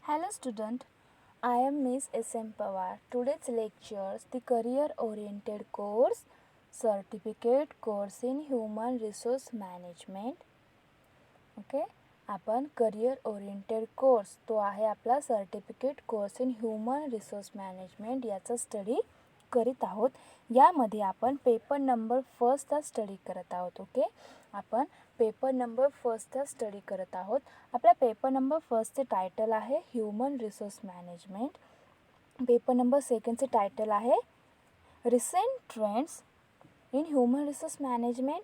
Hello student, I am Miss S.M. Pawar. Today's lectures the career oriented course certificate course in human resource management. Okay आपण career oriented course तो आहे आपला certificate course in human resource management याचा study करीत आहोत. यामध्ये आपण paper number फर्स्टचा study करत आहोत. ओके आपण पेपर नंबर फर्स्टचा स्टडी करत आहोत. आपल्या पेपर नंबर फर्स्टचे टायटल आहे human resource management. Paper number सेकंडचे टायटल आहे recent trends in human resource management.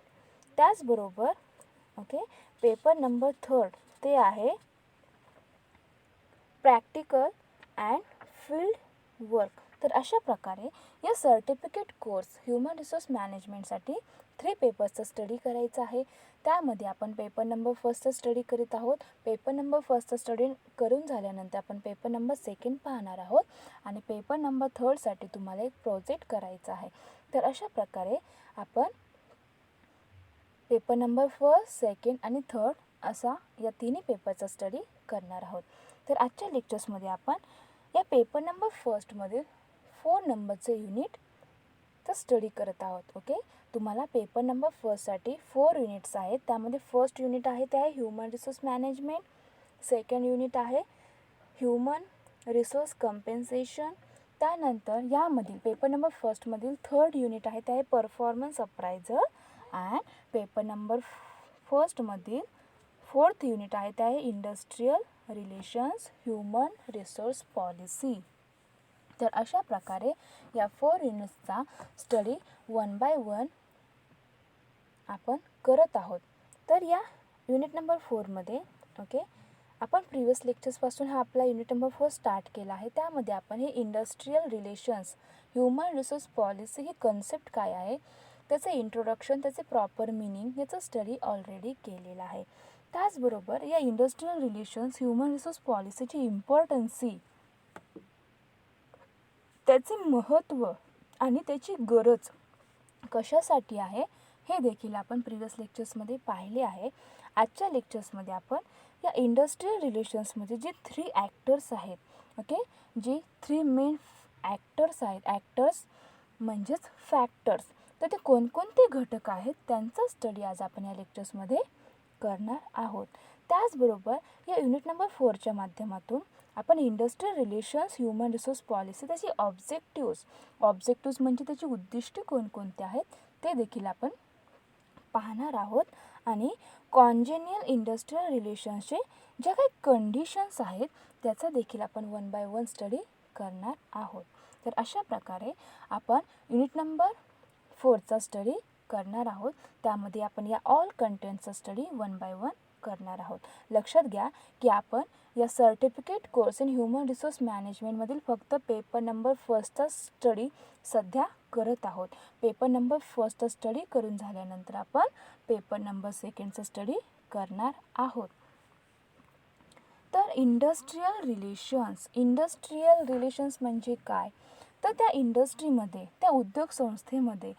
त्याचबरोबर ओके पेपर नंबर थर्ड ते आहे प्रॅक्टिकल अँड फील्ड वर्क. तर अशा प्रकारे या सर्टिफिकेट कोर्स ह्युमन रिसोर्स मॅनेजमेंटसाठी 3 पेपर्सचा स्टडी करायचा आहे. त्यामध्ये आपण पेपर नंबर फर्स्टचा स्टडी करीत आहोत. पेपर नंबर फर्स्टचा स्टडी करून झाल्यानंतर आपण पेपर नंबर सेकंड पाहणार आहोत आणि पेपर नंबर थर्डसाठी तुम्हाला एक प्रोजेक्ट करायचा आहे. तर अशा प्रकारे आपण पेपर नंबर फर्स्ट, सेकंड आणि थर्ड असा या तिन्ही पेपरचा स्टडी करणार आहोत. तर आजच्या लेक्चर्समध्ये आपण या पेपर नंबर फर्स्टमधील 4 नंबरचे युनिटचा स्टडी करत आहोत. ओके तुम्हाला पेपर नंबर फर्स्टसाठी 4 युनिट्स आहेत. त्यामध्ये फर्स्ट युनिट आहे ते आहे human resource management. Second unit आहे ह्युमन रिसोर्स कम्पेन्सेशन. त्यानंतर यामधील पेपर नंबर फर्स्टमधील थर्ड युनिट आहे ते आहे performance appraisal. And paper number फर्स्टमधील फोर्थ युनिट आहे ते आहे industrial relations human resource policy. तर अशा प्रकारे या 4 युनिट्सचा स्टडी 1 बाय 1 आपण करत आहोत. तर या युनिट नंबर 4मध्ये ओके आपण प्रिव्हियस लेक्चर्सपासून हा आपला युनिट नंबर 4 स्टार्ट केला आहे. त्यामध्ये आपण हे industrial relations human resource policy ही कन्सेप्ट काय आहे, त्याचे इंट्रोडक्शन, त्याचे प्रॉपर मिनिंग याचं स्टडी ऑलरेडी केलेलं आहे. त्याचबरोबर या इंडस्ट्रियल रिलेशन्स ह्युमन रिसोर्स पॉलिसीची इम्पॉर्टन्सी, त्याचे महत्त्व आणि त्याची गरज कशासाठी आहे हे देखील आपण प्रिव्हियस लेक्चर्समध्ये पाहिले आहे. आजच्या लेक्चर्समध्ये आपण या इंडस्ट्रियल रिलेशन्समध्ये जे 3 ॲक्टर्स आहेत, ओके जे 3 मेन ॲक्टर्स आहेत, ॲक्टर्स म्हणजेच फॅक्टर्स, तर ते कोणकोणते घटक आहेत त्यांचा स्टडी आज आपण या लेक्चर्समध्ये करणार आहोत. त्याचबरोबर या युनिट नंबर 4च्या माध्यमातून आपण industrial relations human resource policy त्याची ऑब्जेक्टिव्स म्हणजे त्याची उद्दिष्टे कोणकोणते आहेत ते देखील आपण पाहणार आहोत. आणि कॉन्जेनियल इंडस्ट्रियल रिलेशन्सचे ज्या काही कंडिशन्स आहेत त्याचा देखील आपण 1 बाय 1 स्टडी करणार आहोत. तर अशा प्रकारे आपण युनिट नंबर 4चा स्टडी करणार आहोत. त्यामध्ये आपण या ऑल कंटेंटचा स्टडी 1 बाय 1 करणार आहोत. लक्षात घ्या की आपण या certificate course in human resource मॅनेजमेंटमधील फक्त पेपर नंबर फर्स्टचा स्टडी सध्या करत आहोत. पेपर नंबर फर्स्टचा स्टडी करून झाल्यानंतर आपण पेपर नंबर सेकंडचा स्टडी करणार आहोत. तर इंडस्ट्रियल रिलेशन्स म्हणजे काय, तर त्या इंडस्ट्रीमध्ये, त्या उद्योग संस्थेमध्ये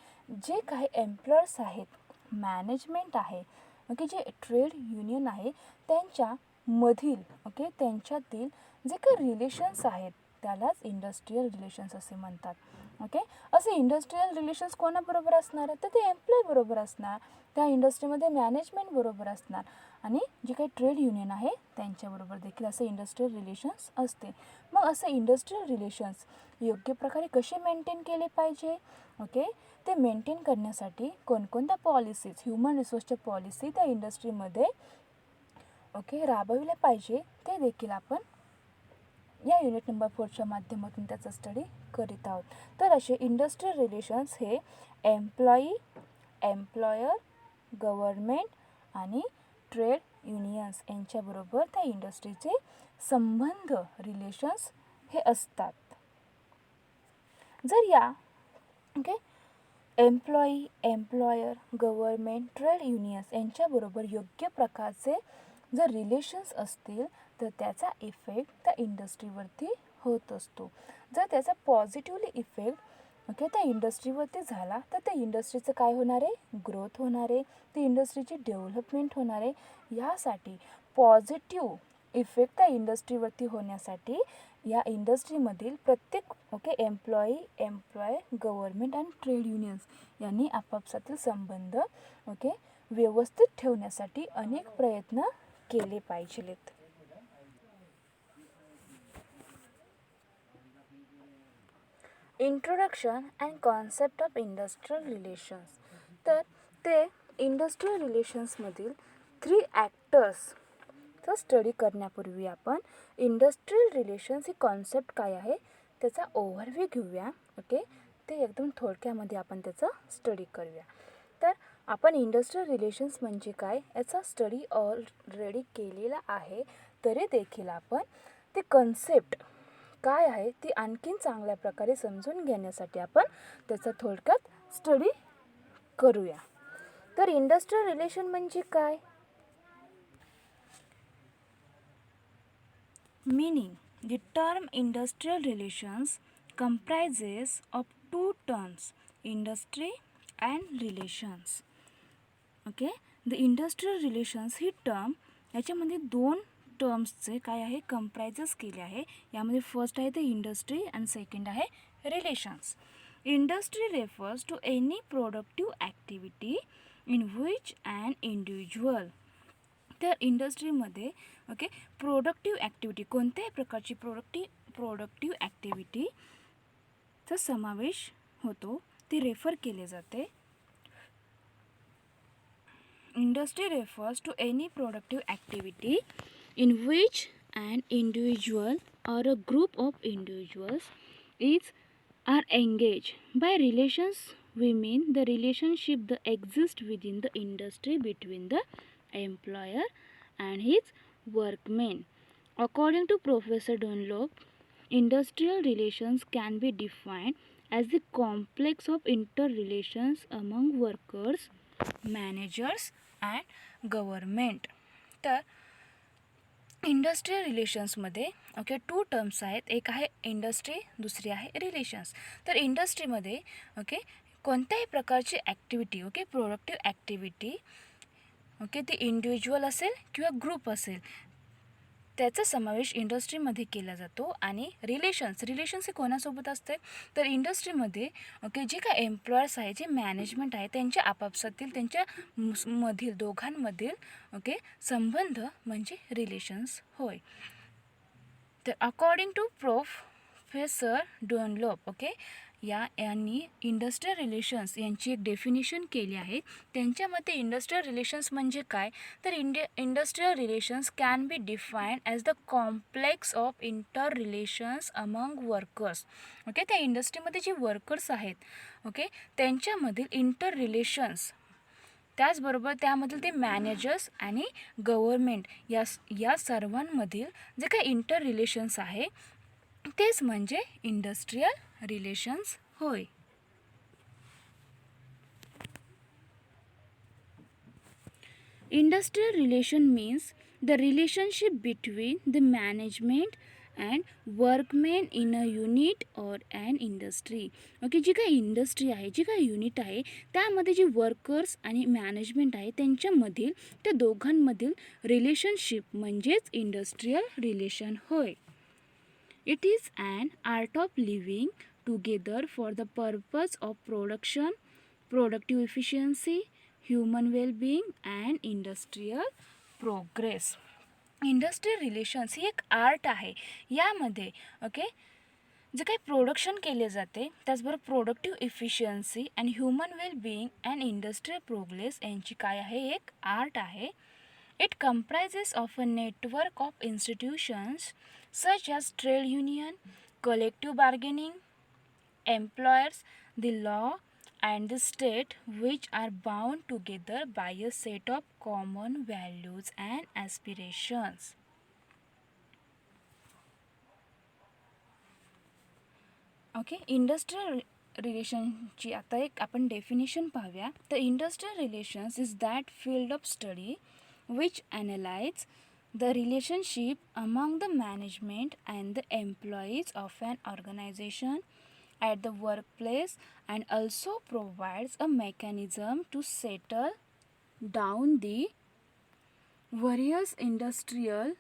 जे काही एम्प्लॉयर्स आहेत, मॅनेजमेंट आहे, ओके जे ट्रेड युनियन आहे त्यांच्यामधील ओके त्यांच्यातील जे काही रिलेशन्स आहेत त्यालाच इंडस्ट्रियल रिलेशन्स असे म्हणतात. ओके असे इंडस्ट्रियल रिलेशन्स कोणाबरोबर असणार, तर ते एम्प्लॉय बरोबर असणार, त्या इंडस्ट्रीमध्ये मॅनेजमेंट बरोबर असणार आणि जे काही ट्रेड युनियन आहे त्यांच्याबरोबर देखील असे इंडस्ट्रियल रिलेशन्स असते. मग असे इंडस्ट्रियल रिलेशन्स योग्य प्रकारे कसे मेंटेन केले पाहिजे, ओके ते मेंटेन करण्यासाठी कोणकोणत्या पॉलिसीज, ह्युमन रिसोर्सच्या पॉलिसी त्या इंडस्ट्रीमध्ये ओके राबविल्या पाहिजे ते देखील आपण या युनिट नंबर 4च्या माध्यमातून त्याचा स्टडी करीत आहोत. तर असे इंडस्ट्रियल रिलेशन्स हे एम्प्लॉयर, गव्हर्नमेंट आणि ट्रेड युनियन्स यांच्याबरोबर त्या इंडस्ट्रीचे संबंध, रिलेशन्स हे असतात. जर या okay employer, government, trade unions यांच्याबरोबर योग्य प्रकारचे जर रिलेशन्स असतील तर त्याचा इफेक्ट त्या इंडस्ट्रीवरती होत असतो. जर त्याचा पॉझिटिव्हली इफेक्ट ओके त्या इंडस्ट्रीवरती झाला तर त्या इंडस्ट्रीचं काय होणार आहे, ग्रोथ होणार आहे, ती इंडस्ट्रीची डेव्हलपमेंट होणार आहे. यासाठी पॉझिटिव्ह इफेक्ट त्या इंडस्ट्रीवरती होण्यासाठी या इंडस्ट्रीमधील प्रत्येक एम्प्लॉय, गव्हर्नमेंट आणि ट्रेड युनियन्स यांनी आपापसातील संबंध व्यवस्थित ठेवण्यासाठी अनेक प्रयत्न केले पाहिजेत. Introduction and concept of industrial relations. तर ते इंडस्ट्रियल रिलेशन्समधील 3 ॲक्टर्सचा स्टडी करण्यापूर्वी आपण इंडस्ट्रियल रिलेशन्स ही कॉन्सेप्ट काय आहे त्याचा ओव्हरव्ह्यू घेऊया. ते एकदम थोडक्यामध्ये आपण त्याचा स्टडी करूया. तर आपण इंडस्ट्रियल रिलेशन्स म्हणजे काय याचा स्टडी ऑलरेडी केलेला आहे, तरी देखील आपण ते कन्सेप्ट काय आहे ती आणखीन चांगल्या प्रकारे समजून घेण्यासाठी आपण त्याचा थोडक्यात स्टडी करूया. तर इंडस्ट्रियल रिलेशन म्हणजे काय? Meaning. The term industrial relations comprises of 2 terms, industry and relations. The industrial relations he term याच्यामध्ये 2 टर्म्सचे काय आहे कंप्राइजेस केले आहे. यामध्ये फर्स्ट आहे ते इंडस्ट्री आणि सेकंड आहे relations. Industry refers to any productive activity in which an individual. तर इंडस्ट्रीमध्ये प्रोडक्टिव्ह ॲक्टिव्हिटी कोणत्याही प्रकारची प्रोडक्टिव्ह ॲक्टिव्हिटीचा समावेश होतो ती रेफर केले जाते. Industry refers to any productive activity in which an individual or a group of individuals are engaged. By relations we mean the relationship that exists within the industry between the employer and his workmen. According to Professor Dunlop, industrial relations can be defined as the complex of interrelations among workers, managers and government. तर इंडस्ट्रियल रिलेशन्समध्ये 2 terms आहेत. एक आहे industry, दुसरी आहे relations. तर इंडस्ट्रीमध्ये कोणत्याही प्रकारची ॲक्टिव्हिटी प्रोडक्टिव्ह ॲक्टिव्हिटी ती इंडिव्हिज्युअल असेल किंवा ग्रुप असेल त्याचा समावेश इंडस्ट्रीमध्ये केला जातो. आणि रिलेशन्स हे कोणासोबत असते तर इंडस्ट्रीमध्ये जे काय एम्प्लॉयर्स आहे, जे मॅनेजमेंट आहे त्यांच्या आपापसातील त्यांच्या मधील दोघांमधील संबंध म्हणजे रिलेशन्स होय. तर अकॉर्डिंग टू प्रोफेसर डनलॉप यांनी इंडस्ट्रियल रिलेशन्स यांची एक डेफिनेशन केली आहे. त्यांच्या मते इंडस्ट्रियल रिलेशन्स म्हणजे काय तर industrial relations can be defined as the complex of interrelations among workers. त्या इंडस्ट्रीमध्ये जे वर्कर्स आहेत त्यांच्यामधील इंटर रिलेशन्स, त्याचबरोबर त्यामधील ते मॅनेजर्स आणि गव्हर्मेंट या सर्वांमधील जे काही इंटर रिलेशन्स आहे तेच म्हणजे इंडस्ट्रियल रिलेशन्स होय. Industrial relation means the relationship between the management and workmen in a unit or an industry. जी काही इंडस्ट्री आहे, जी काही युनिट आहे त्यामध्ये जे वर्कर्स आणि मॅनेजमेंट आहे त्यांच्यामधील त्या दोघांमधील रिलेशनशिप म्हणजेच इंडस्ट्रियल रिलेशन होय. It is an art of living together for the purpose of production, productive efficiency, human well-being and industrial progress. Industrial relations ही एक आर्ट आहे. यामध्ये जे काही प्रोडक्शन केले जाते त्याचबरोबर प्रोडक्टिव्ह इफिशियन्सी आणि human well-being and industrial progress यांची काय आहे एक आर्ट आहे. It comprises of a network of institutions such as trade union, collective bargaining, employers, the law and the state, which are bound together by a set of common values and aspirations. Industrial रिलेशनची आता एक आपण definition पाहूया. तर industrial relations is that field of study which analyze the relationship among the management and the employees of an organization at the workplace and also provides a mechanism to settle down the various industrial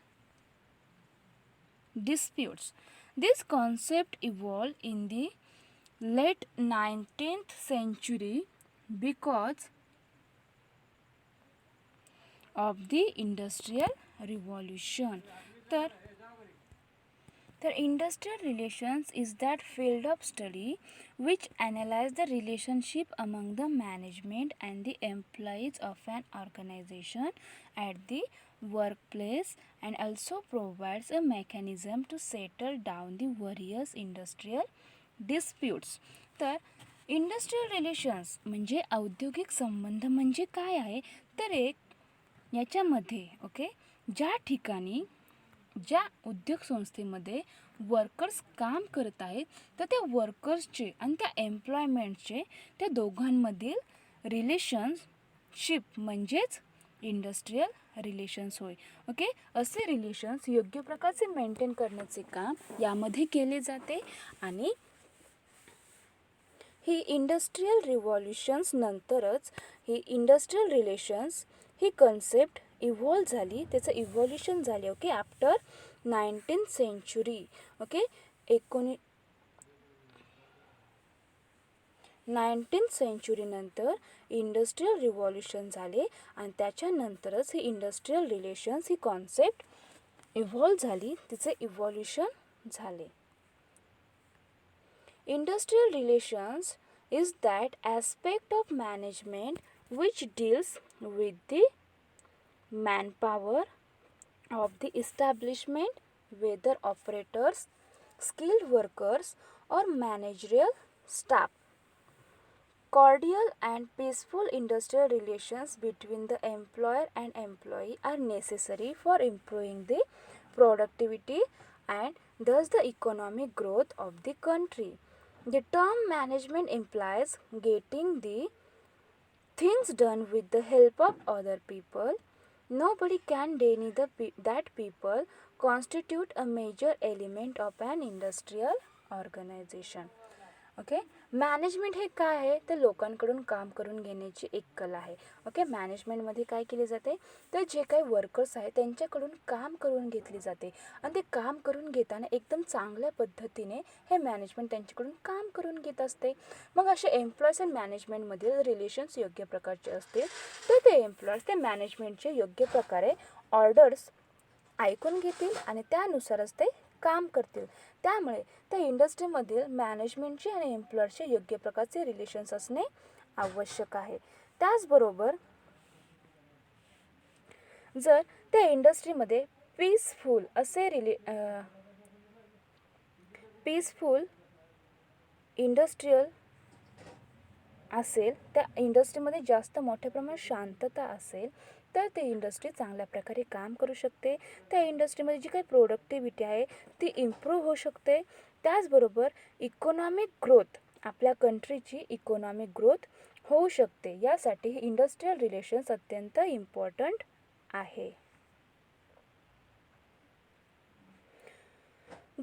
disputes. This concept evolved in the late 19th century because of the Industrial Revolution. The industrial relations is that field of study which analyze the relationship among the management and the employees of an organization at the workplace and also provides a mechanism to settle down the various industrial disputes. तर industrial relations म्हणजे औद्योगिक संबंध म्हणजे काय आहे, तर एक याच्यामध्ये ज्या ठिकाणी ज्या उद्योग संस्थेमध्ये वर्कर्स काम करत आहेत तर त्या वर्कर्सचे आणि त्या एम्प्लॉयमेंटचे त्या दोघांमधील रिलेशनशिप म्हणजेच इंडस्ट्रियल रिलेशन्स होय. असे रिलेशन्स योग्य प्रकारचे मेंटेन करण्याचे काम यामध्ये केले जाते. आणि ही इंडस्ट्रियल रिव्हॉल्युशन्स नंतरच ही इंडस्ट्रियल रिलेशन्स ही कन्सेप्ट इव्हॉल्व झाली, त्याचं इव्हॉल्युशन झाले after 19th century. 19th century नंतर इंडस्ट्रियल रिव्हॉल्युशन झाले आणि त्याच्यानंतरच ही इंडस्ट्रियल रिलेशन्स ही कॉन्सेप्ट इव्हॉल्व झाली, तिचे इव्हॉल्युशन झाले. Industrial relations is that aspect of management which deals with the manpower of the establishment, whether operators, skilled workers or managerial staff. Cordial and peaceful industrial relations between the employer and employee are necessary for improving the productivity and thus the economic growth of the country. The term management implies getting the things done with the help of other people. Nobody can deny that people constitute a major element of an industrial organization. Management हे काय आहे, तर लोकांकडून काम करून घेण्याची एक कला आहे. मॅनेजमेंटमध्ये काय केले जाते, तर जे काही वर्कर्स आहेत त्यांच्याकडून काम करून घेतले जाते आणि ते काम करून घेताना एकदम चांगल्या पद्धतीने हे मॅनेजमेंट त्यांच्याकडून काम करून घेत असते. मग असे एम्प्लॉईज अँड मॅनेजमेंटमधील रिलेशन्स योग्य प्रकारचे असतील तर ते एम्प्लॉईज ते मॅनेजमेंटचे योग्य प्रकारे ऑर्डर्स ऐकून घेतील आणि त्यानुसारच ते काम करतील. त्यामुळे त्या इंडस्ट्रीमधील मॅनेजमेंटचे आणि एम्प्लॉयरचे योग्य प्रकारचे रिलेशन्स असणे आवश्यक आहे. त्याचबरोबर जर त्या इंडस्ट्रीमध्ये पीसफुल इंडस्ट्रियल असेल, त्या इंडस्ट्रीमध्ये जास्त मोठ्या प्रमाणात शांतता असेल तर ती इंडस्ट्री चांगल्या प्रकारे काम करू शकते. त्या इंडस्ट्रीमध्ये जी काही प्रोडक्टिव्हिटी आहे ती इम्प्रूव्ह होऊ शकते. त्याचबरोबर इकॉनॉमिक ग्रोथ, आपल्या कंट्रीची इकॉनॉमिक ग्रोथ होऊ शकते. यासाठी इंडस्ट्रियल रिलेशन्स अत्यंत इम्पॉर्टंट आहे.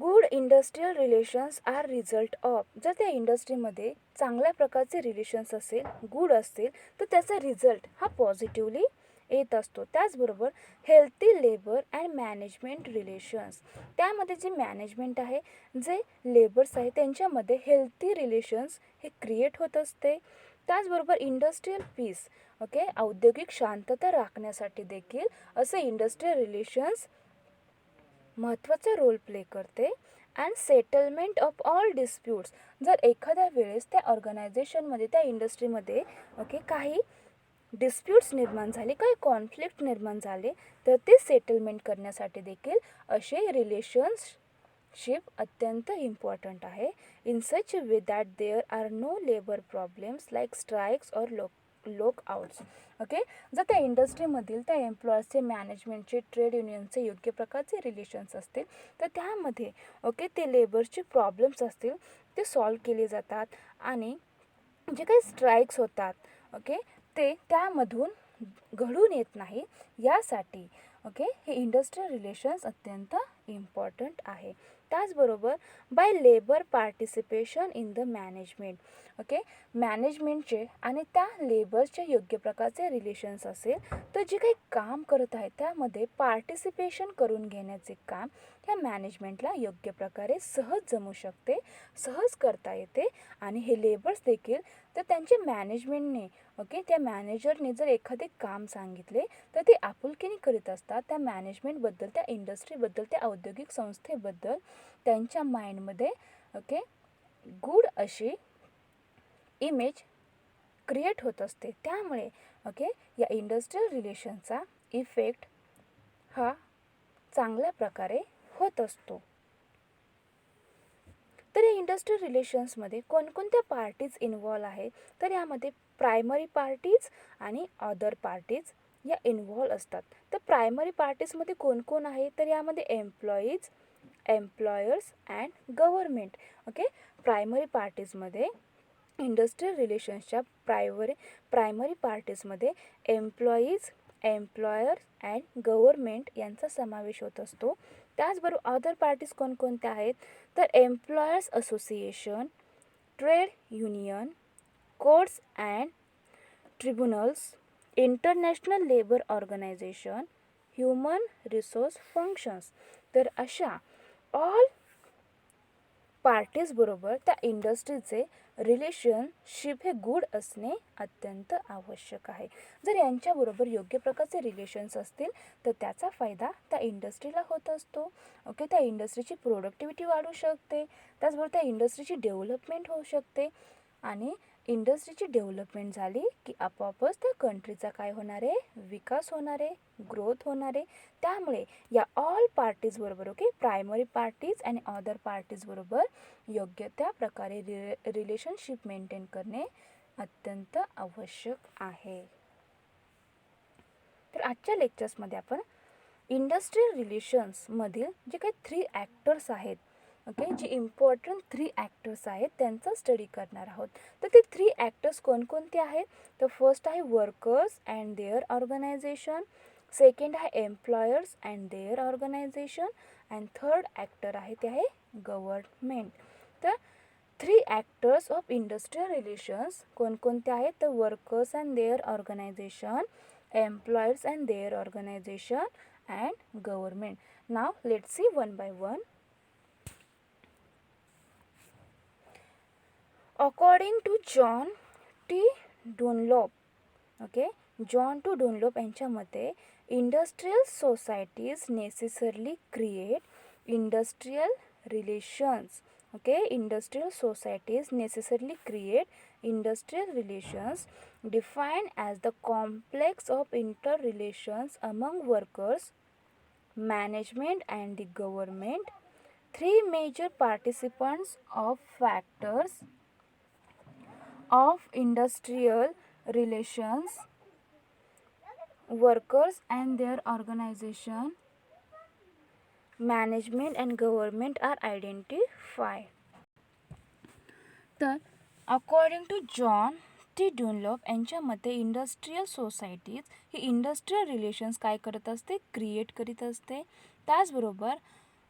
Good industrial relations are result of, जर त्या इंडस्ट्रीमध्ये चांगल्या प्रकारचे रिलेशन्स असेल, गुड असतील तर त्याचा रिझल्ट हा पॉझिटिव्हली येत असतो. त्याचबरोबर healthy labour and management relations, त्यामध्ये जे मॅनेजमेंट आहे, जे लेबर्स आहे त्यांच्यामध्ये हेल्थी रिलेशन्स हे क्रिएट होत असते. त्याचबरोबर इंडस्ट्रियल पीस, औद्योगिक शांतता राखण्यासाठी देखील असे इंडस्ट्रियल रिलेशन्स महत्त्वाचा रोल प्ले करते. And settlement of all disputes, जर एखाद्या वेळेस त्या ऑर्गनायझेशनमध्ये त्या इंडस्ट्रीमध्ये काही डिस्प्यूट्स निर्माण झाले, काही कॉन्फ्लिक्ट निर्माण झाले तर ते सेटलमेंट करण्यासाठी देखील असे रिलेशनशिप अत्यंत इम्पॉर्टंट आहे. In such way that there are no labour problems like strikes or lockouts. जर त्या इंडस्ट्रीमधील त्या एम्प्लॉयर्सचे, मॅनेजमेंटचे, ट्रेड युनियनचे योग्य प्रकारचे रिलेशन्स असतील तर त्यामध्ये ते लेबर्सचे प्रॉब्लेम्स असतील ते सॉल्व केले जातात आणि जे काही स्ट्राईक्स होतात ते त्यामधून घडून येत नाही. यासाठी ओके, हे इंडस्ट्रियल रिलेशन्स अत्यंत इम्पॉर्टंट आहे. त्याचबरोबर by labour participation in the management. Okay, मॅनेजमेंटचे आणि त्या लेबर्सचे योग्य प्रकारचे रिलेशन्स असेल तर जे काही काम करत आहे त्यामध्ये पार्टिसिपेशन करून घेण्याचे काम ह्या मॅनेजमेंटला योग्य प्रकारे सहज जमू शकते, सहज करता येते. आणि हे लेबर्स देखील तर त्यांचे मॅनेजमेंटने ओके, त्या मॅनेजरने जर एखादे काम सांगितले तर ते आपुलकीने करीत असतात. त्या मॅनेजमेंटबद्दल, त्या इंडस्ट्रीबद्दल, त्या औद्योगिक संस्थेबद्दल त्यांच्या माइंडमध्ये ओके गुड अशी इमेज क्रिएट होत असते. त्यामुळे ओके या इंडस्ट्रियल रिलेशनचा इफेक्ट हा चांगल्या प्रकारे होत असतो. तर या इंडस्ट्रियल रिलेशन्समध्ये कोणकोणत्या पार्टीज इन्व्हॉल्व आहेत, तर यामध्ये प्रायमरी पार्टीज आणि अदर पार्टीज या इन्व्हॉल्व असतात. तर प्रायमरी पार्टीजमध्ये कोण कोण आहे, तर यामध्ये employees, employers and government. Okay, primary पार्टीजमध्ये इंडस्ट्रियल रिलेशन्सच्या प्रायमरी पार्टीजमध्ये एम्प्लॉईज, एम्प्लॉयर्स अँड गव्हर्मेंट यांचा समावेश होत असतो. त्याचबरोबर अदर पार्टीज कोणकोणत्या आहेत, तर employers association, trade union, courts and tribunals, international labour organisation, human resource functions. तर अशा ऑल पार्टीजबरोबर त्या इंडस्ट्रीचे रिलेशनशिप हे गुड असणे अत्यंत आवश्यक आहे. जर यांच्याबरोबर योग्य प्रकारचे रिलेशन्स असतील तर त्याचा फायदा त्या इंडस्ट्रीला होत असतो. ओके, त्या इंडस्ट्रीची प्रोडक्टिव्हिटी वाढू शकते, त्याचबरोबर त्या इंडस्ट्रीची डेव्हलपमेंट होऊ शकते. आणि इंडस्ट्रीची डेव्हलपमेंट झाली की आपोआपच त्या कंट्रीचा काय होणार आहे, विकास होणार आहे, ग्रोथ होणार आहे. त्यामुळे या ऑल पार्टीजबरोबर ओके प्रायमरी पार्टीज आणि अदर पार्टीजबरोबर योग्य त्या प्रकारे रिलेशनशिप मेंटेन करणे अत्यंत आवश्यक आहे. तर आजच्या लेक्चर्समध्ये आपण इंडस्ट्रियल रिलेशन्समधील जे काही 3 ॲक्टर्स आहेत ओके, जे इम्पॉर्टंट 3 ॲक्टर्स आहेत त्यांचा स्टडी करणार आहोत. तर ते 3 ॲक्टर्स कोणकोणते आहेत, तर फर्स्ट आहे workers and their organisation, second आहे employers and their organisation and third actor आहे ते आहे गव्हर्नमेंट. तर 3 ॲक्टर्स ऑफ इंडस्ट्रियल रिलेशन्स कोणकोणते आहेत, तर workers and their organisation, employers and their organisation and government. Now let's see one by one. According to John T Dunlop okay, John T Dunlop यांच्या मते industrial societies necessarily create industrial relations. Okay, industrial societies necessarily create industrial relations defined as the complex of interrelations among workers, management and the government. 3 major participants of factors of industrial relations, workers and their organization, management and government are identified. तर according to John T Dunlop यांच्या मते industrial societies ही industrial relations काय करत असते, create करीत असते. त्याचबरोबर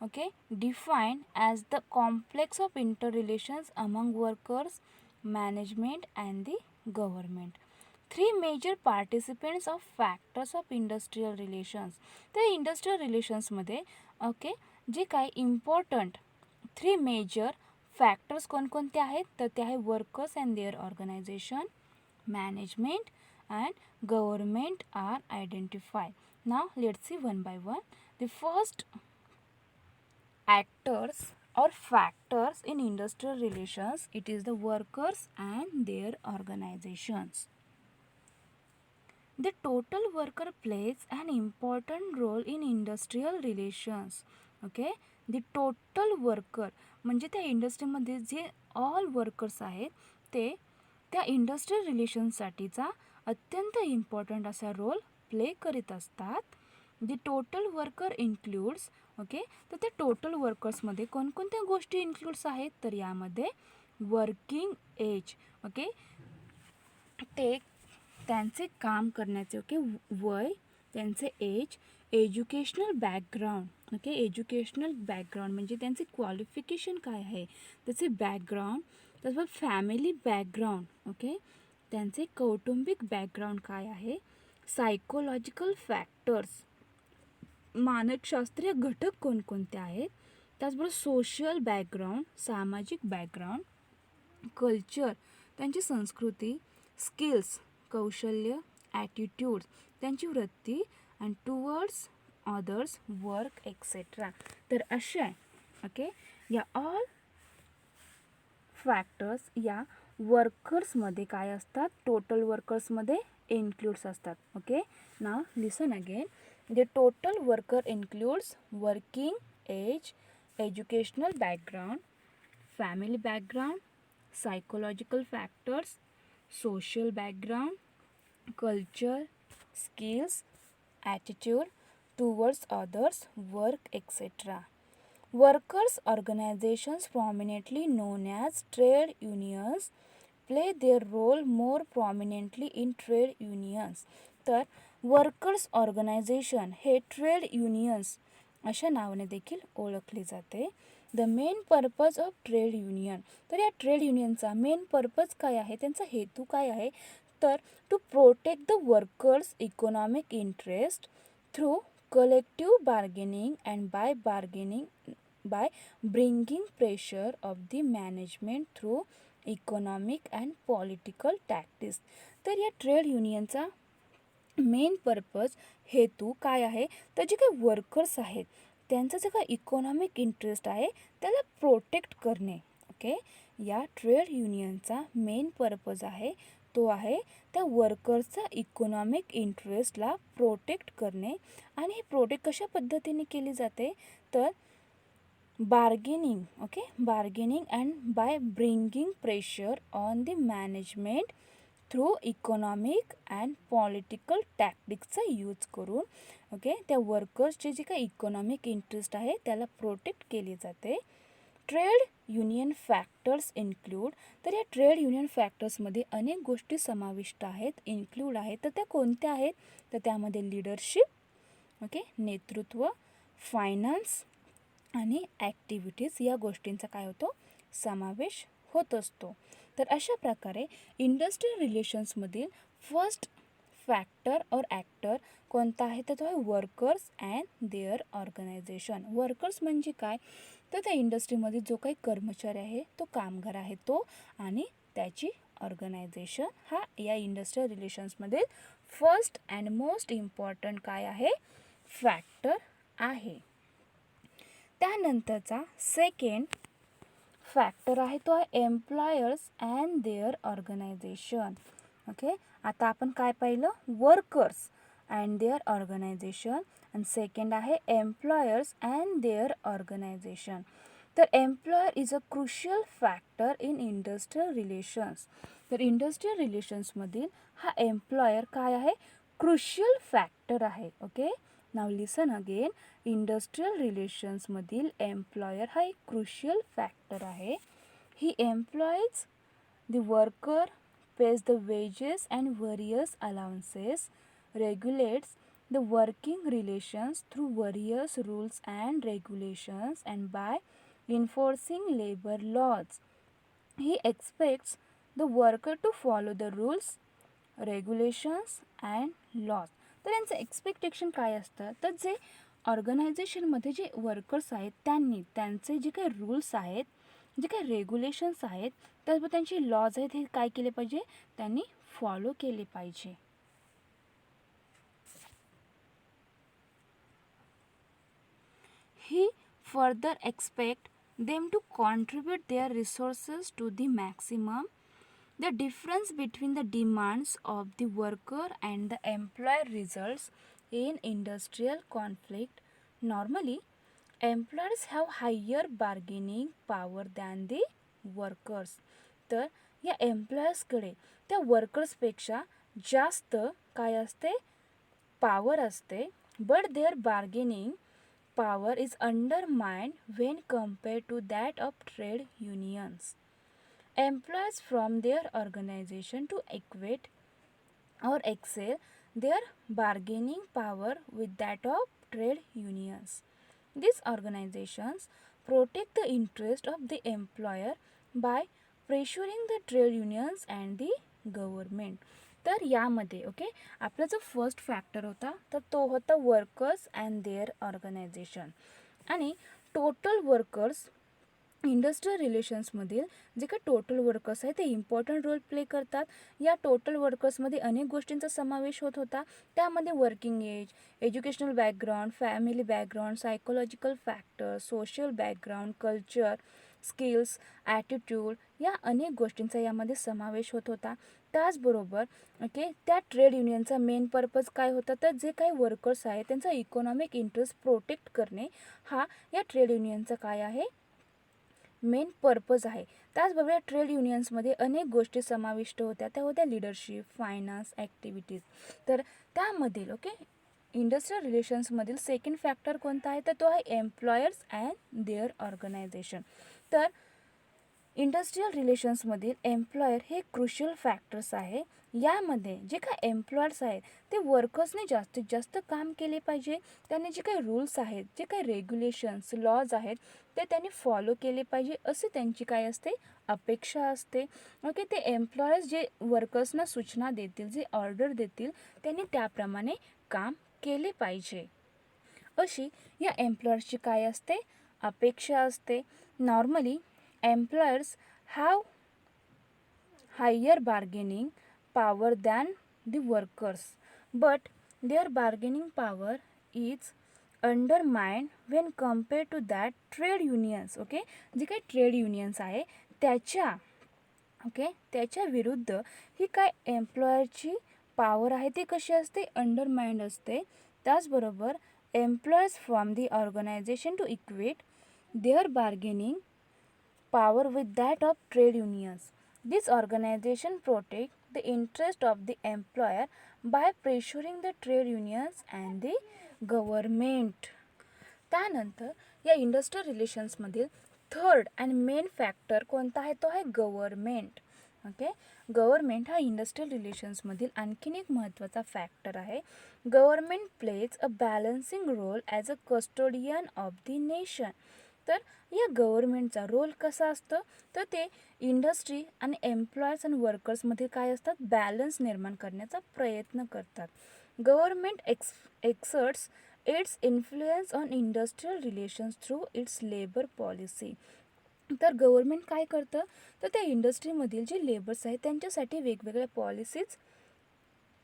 okay define as the complex of interrelations among workers, management and the government. 3 major participants of factors of industrial relations. तर इंडस्ट्रियल रिलेशन्समध्ये ओके जे काही इम्पॉर्टंट 3 मेजर फॅक्टर्स कोणकोणते आहेत, तर ते आहे workers and their organisation, management and government are identify. Now let's see one by one. The first actors or factors in industrial relations, it is the workers and their organizations. The total worker plays an important role in industrial relations. Okay, the total worker म्हणजे त्या इंडस्ट्रीमध्ये जे all workers आहेत ते त्या industrial रिलेशन्ससाठीचा अत्यंत important असा role play करीत असतात. दी टोटल वर्कर इन्क्लूड्स ओके, तर त्या टोटल वर्कर्समध्ये कोणकोणत्या गोष्टी इन्क्लूड्स आहेत, तर यामध्ये वर्किंग एज ओके ते त्यांचे काम करण्याचे ओके वय, त्यांचे age, educational background. Okay, educational background म्हणजे त्यांचे क्वालिफिकेशन काय आहे, त्याचे बॅकग्राऊंड, त्याचबरोबर फॅमिली बॅकग्राऊंड. ओके, त्यांचे कौटुंबिक बॅकग्राऊंड काय आहे, सायकोलॉजिकल फॅक्टर्स, मानसशास्त्रीय घटक कोणकोणते आहेत, त्याचबरोबर सोशल बॅकग्राऊंड, सामाजिक बॅकग्राऊंड, कल्चर, त्यांची संस्कृती, स्किल्स, कौशल्य, ॲटिट्यूड्स, त्यांची वृत्ती, and towards others, work etcetera. तर अशा आहे. ओके, या ऑल फॅक्टर्स या वर्कर्समध्ये काय असतात, टोटल वर्कर्समध्ये इन्क्लूड्स असतात. Okay, now listen again. The total worker includes working age, educational background, family background, psychological factors, social background, culture, skills, attitude towards others, work, etc. Workers' organizations, prominently known as trade unions, play their role more prominently in trade unions. तर workers organisation हे trade unions अशा नावाने देखील ओळखले जाते. The main purpose of trade union. तर या trade युनियनचा main purpose काय आहे, त्यांचा हेतू काय आहे, तर to protect the workers economic interest through collective bargaining and by bringing pressure of the management through economic and political tactics. तर या ट्रेड युनियनचा मेन पर्पज, हेतू काय आहे, तर जे काही वर्कर्स आहेत त्यांचं जे काही इकॉनॉमिक इंटरेस्ट आहे त्याला प्रोटेक्ट करणे. ओके, या ट्रेड युनियनचा मेन पर्पज आहे तो आहे त्या वर्कर्सचा इकॉनॉमिक इंटरेस्टला प्रोटेक्ट करणे. आणि हे प्रोटेक्ट कशा पद्धतीने केली जाते, तर bargaining. Okay, bargaining and by bringing pressure on the management through economic and political टॅक्टिक्सचा यूज करून. ओके, त्या वर्कर्सचे जे काही इकॉनॉमिक इंटरेस्ट आहे त्याला प्रोटेक्ट केले जाते. Trade union factors include. तर या ट्रेड युनियन फॅक्टर्समध्ये अनेक गोष्टी समाविष्ट आहेत, इन्क्लूड आहेत. तर त्या कोणत्या आहेत, तर त्यामध्ये लिडरशिप, ओके, नेतृत्व, फायनान्स आणि ॲक्टिव्हिटीज या गोष्टींचा काय होतो, समावेश होत असतो. तर अशा प्रकारे इंडस्ट्रियल रिलेशन्समधील फर्स्ट फॅक्टर और ॲक्टर कोणता आहे, तर तो आहे workers and their organisation. Workers म्हणजे काय, तर त्या इंडस्ट्रीमध्ये जो काही कर्मचारी आहे तो कामगार आहे तो, आणि त्याची ऑर्गनायझेशन हा या इंडस्ट्रियल रिलेशन्समधील फर्स्ट अँड मोस्ट इम्पॉर्टंट काय आहे, फॅक्टर आहे. त्यानंतरचा सेकंड फॅक्टर आहे तो आहे employers and their organisation. Okay, आता आपण काय पाहिलं, वर्कर्स अँड देअर ऑर्गनायझेशन, आणि सेकंड आहे एम्प्लॉयर्स अँड देअर ऑर्गनायझेशन. तर employer is a crucial factor in industrial relations. तर इंडस्ट्रियल रिलेशन्समधील हा एम्प्लॉयर काय आहे, क्रुशियल फॅक्टर आहे. Okay, now listen again. Industrial रिलेशन्समधील एम्प्लॉयर हा एक क्रुशियल फॅक्टर आहे. He employs the worker, pays the wages and various allowances, regulates the working relations through various rules and regulations, and by enforcing labor laws. He expects the worker to follow the rules, regulations and laws. तर यांचं expectation काय असतं, तर जे ऑर्गनायझेशनमध्ये जे workers आहेत त्यांनी त्यांचे जे काही रूल्स आहेत, जे काही रेग्युलेशन्स आहेत, त्याचबरोबर त्यांची लॉज आहेत, हे काय केले पाहिजे, त्यांनी फॉलो केले पाहिजे. He further expect them to contribute their resources to the maximum. The difference between the demands of the worker and the employer results in industrial conflict. Normally, employers have higher bargaining power than the workers. तर या एम्प्लॉयर्सकडे त्या वर्कर्सपेक्षा जास्त काय असते, power असते. But their bargaining power is undermine when compare to that of trade unions. Employees from their organization to equate or excel their bargaining power with that of trade unions. These organizations protect the interest of the employer by pressuring the trade unions and the government. तर यामध्ये okay आपला जो first factor होता तर तो होता workers and their organisation. आणि total workers industrial रिलेशन्समधील जे काही टोटल वर्कर्स आहे ते इम्पॉर्टंट रोल प्ले करतात. या टोटल वर्कर्समध्ये अनेक गोष्टींचा समावेश होत होता. त्यामध्ये working age, educational background, family background, psychological factor, social background, culture, skills, attitude या अनेक गोष्टींचा यामध्ये समावेश होत होता. त्याचबरोबर ओके त्या ट्रेड युनियनचा मेन पर्पज काय होता तर जे काही वर्कर्स आहे त्यांचा इकॉनॉमिक इंटरेस्ट प्रोटेक्ट करणे हा या ट्रेड युनियनचा काय आहे मेन पर्पज आहे. त्याचबरोबर ट्रेड युनियन्समध्ये अनेक गोष्टी समाविष्ट होत्या. त्या होत्या लिडरशिप, फायनान्स, ॲक्टिव्हिटीज. तर त्यामधील ओके इंडस्ट्रियल रिलेशन्समधील सेकंड फॅक्टर कोणता आहे तर तो आहे एम्प्लॉयर्स अँड देअर ऑर्गनायझेशन. तर इंडस्ट्रियल रिलेशन्समधील एम्प्लॉयर हे क्रुशियल फॅक्टर्स आहे. यामध्ये जे काही एम्प्लॉयर्स आहेत ते वर्कर्सने जास्तीत जास्त काम केले पाहिजे. त्यांनी जे काही रूल्स आहेत, जे काही रेग्युलेशन्स, लॉज आहेत ते त्यांनी फॉलो केले पाहिजे असे त्यांची काय असते अपेक्षा असते. ओके ते एम्प्लॉयर्स जे वर्कर्सना सूचना देतील, जे ऑर्डर देतील त्यांनी त्याप्रमाणे काम केले पाहिजे अशी या एम्प्लॉयर्सची काय असते अपेक्षा असते. Normally employers have higher bargaining power than the workers, but their bargaining power is undermined when compared to that trade unions. Okay जे काही ट्रेड युनियन्स आहे त्याच्या विरुद्ध ही काय एम्प्लॉयरची पॉवर आहे ती कशी असते अंडरमाइंड असते. त्याचबरोबर employers from the organisation to equate their bargaining power with that of trade unions. This organization protect the interest of the employer by pressuring the trade unions and the government. त्यानंतर या industrial रिलेशन्समधील third and main factor कोणता आहे तो आहे government. Okay government हा industrial रिलेशन्समधील आणखीन एक महत्त्वाचा फॅक्टर आहे. Government plays a balancing role as a custodian of the nation. तर या गव्हर्मेंटचा रोल कसा असतो तर ते इंडस्ट्री आणि एम्प्लॉयर्स आणि वर्कर्समध्ये काय असतात बॅलन्स निर्माण करण्याचा प्रयत्न करतात. Government exerts it's influence on industrial relations through it's labour policy. तर गव्हर्मेंट काय करतं तर त्या इंडस्ट्रीमधील जे लेबर्स आहेत त्यांच्यासाठी वेगवेगळ्या पॉलिसीज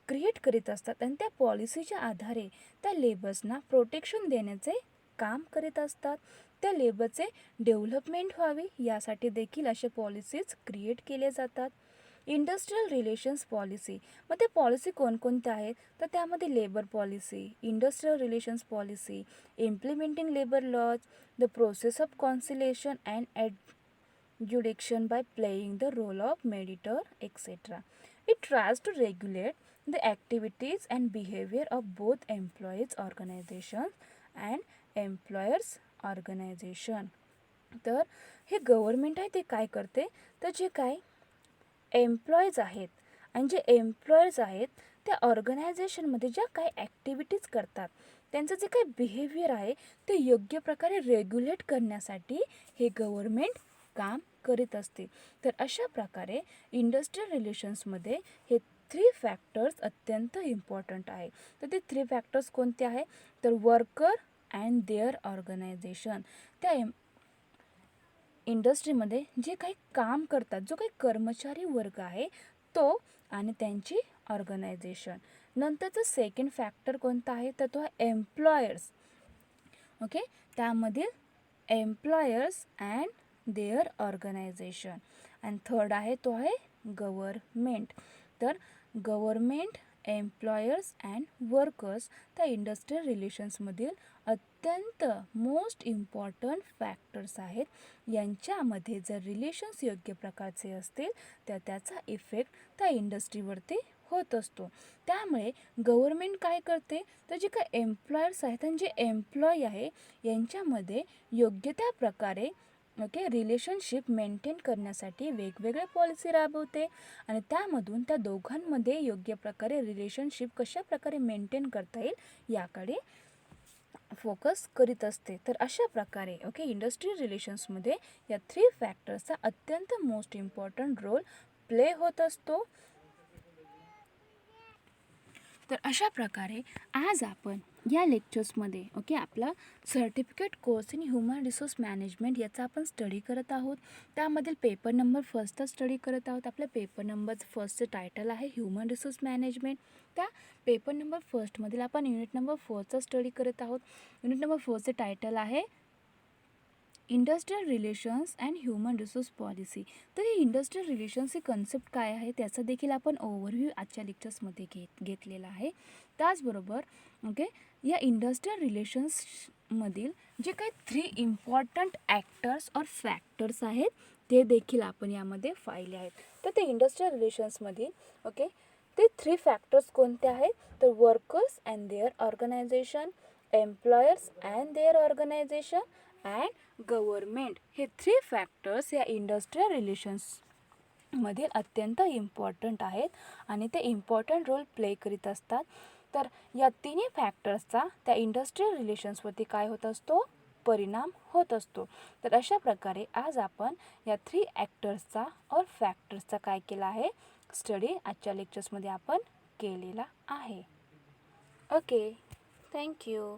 क्रिएट करीत असतात आणि त्या पॉलिसीच्या आधारे त्या लेबर्सना प्रोटेक्शन देण्याचे काम करीत असतात. त्या लेबरचे डेव्हलपमेंट व्हावी यासाठी देखील असे पॉलिसीज क्रिएट केले जातात. इंडस्ट्रियल रिलेशन्स पॉलिसी मग ते पॉलिसी कोणकोणत्या आहेत तर त्यामध्ये labour policy, industrial relations policy, implementing labour laws, the process of conciliation and adjudication by playing the role of mediator, etc. It tries to regulate the activities and behavior of both employees organizations and employers organization. तर हे government आहे ते काय करते तर जे काय employees आहेत आणि जे एम्प्लॉयर्स आहेत त्या ऑर्गनायझेशनमध्ये ज्या काही ॲक्टिव्हिटीज करतात त्यांचं जे काही बिहेवियर आहे ते योग्य प्रकारे रेग्युलेट करण्यासाठी हे गव्हर्मेंट काम करीत असते. तर अशा प्रकारे इंडस्ट्रियल रिलेशन्समध्ये हे 3 फॅक्टर्स अत्यंत इम्पॉर्टंट आहे. तर ते 3 फॅक्टर्स कोणते आहे तर वर्कर अँड देअर ऑर्गनायझेशन. त्या इंडस्ट्रीमध्ये जे काही काम करतात जो काही कर्मचारी वर्ग आहे तो आणि त्यांची ऑर्गनायझेशन. नंतरचं सेकंड फॅक्टर कोणता आहे तर तो आहे एम्प्लॉयर्स. ओके त्यामधील एम्प्लॉयर्स अँड देअर ऑर्गनायझेशन. आणि थर्ड आहे तो आहे गव्हर्मेंट. तर गव्हर्मेंट, एम्प्लॉयर्स अँड वर्कर्स त्या इंडस्ट्रियल रिलेशन्समधील अत्यंत मोस्ट इम्पॉर्टंट फॅक्टर्स आहेत. यांच्यामध्ये जर रिलेशन्स योग्य प्रकारचे असतील तर त्याचा इफेक्ट त्या इंडस्ट्रीवरती होत असतो. त्यामुळे गव्हर्मेंट काय करते तर जे काही एम्प्लॉयर्स आहेत आणि जे एम्प्लॉई आहे यांच्यामध्ये योग्य त्या प्रकारे ओके रिलेशनशिप मेंटेन करण्यासाठी वेगवेगळे पॉलिसी राबवते आणि त्यामधून त्या दोघांमध्ये योग्य प्रकारे रिलेशनशिप कशा प्रकारे मेंटेन करता येईल याकडे फोकस करीत असते. तर अशा प्रकारे ओके इंडस्ट्रियल रिलेशन्समध्ये या 3 फॅक्टर्सचा अत्यंत मोस्ट इम्पॉर्टंट रोल प्ले होत असतो. तर अशा प्रकारे आज आपण या लेक्चर्समध्ये ओके आपला certificate course in human resource management याचा आपण स्टडी करत आहोत. त्यामधील पेपर नंबर फर्स्टचा स्टडी करत आहोत. आपल्या पेपर नंबर फर्स्टचं टायटल आहे ह्युमन रिसोर्स मॅनेजमेंट. त्या पेपर नंबर फर्स्टमधील आपण युनिट नंबर 4चा स्टडी करत आहोत. युनिट नंबर 4चे टायटल आहे industrial relations and human resource policy. तर ही इंडस्ट्रियल रिलेशन्स ही कन्सेप्ट काय आहे त्याचा देखील आपण ओव्हरव्ह्यू आजच्या लेक्चर्समध्ये घेतलेला आहे. त्याचबरोबर ओके या इंडस्ट्रियल रिलेशन्समधील जे काही 3 इम्पॉर्टंट ॲक्टर्स और फॅक्टर्स आहेत ते देखील आपण यामध्ये पाहिले आहेत. तर ते इंडस्ट्रियल रिलेशन्समधील ओके ते 3 फॅक्टर्स कोणते आहेत, तर workers and their organisation, employers and their organisation and government. हे 3 फॅक्टर्स या इंडस्ट्रियल रिलेशन्समध्ये अत्यंत इम्पॉर्टंट आहेत आणि ते इम्पॉर्टंट रोल प्ले करीत असतात. तर या तिन्ही फॅक्टर्सचा त्या इंडस्ट्रियल रिलेशन्सवरती काय होत असतो, परिणाम होत असतो. तर अशा प्रकारे आज आपण या 3 ॲक्टर्सचा और फॅक्टर्सचा काय केला आहे, स्टडी आजच्या लेक्चर्समध्ये आपण केलेला आहे. Okay, thank you.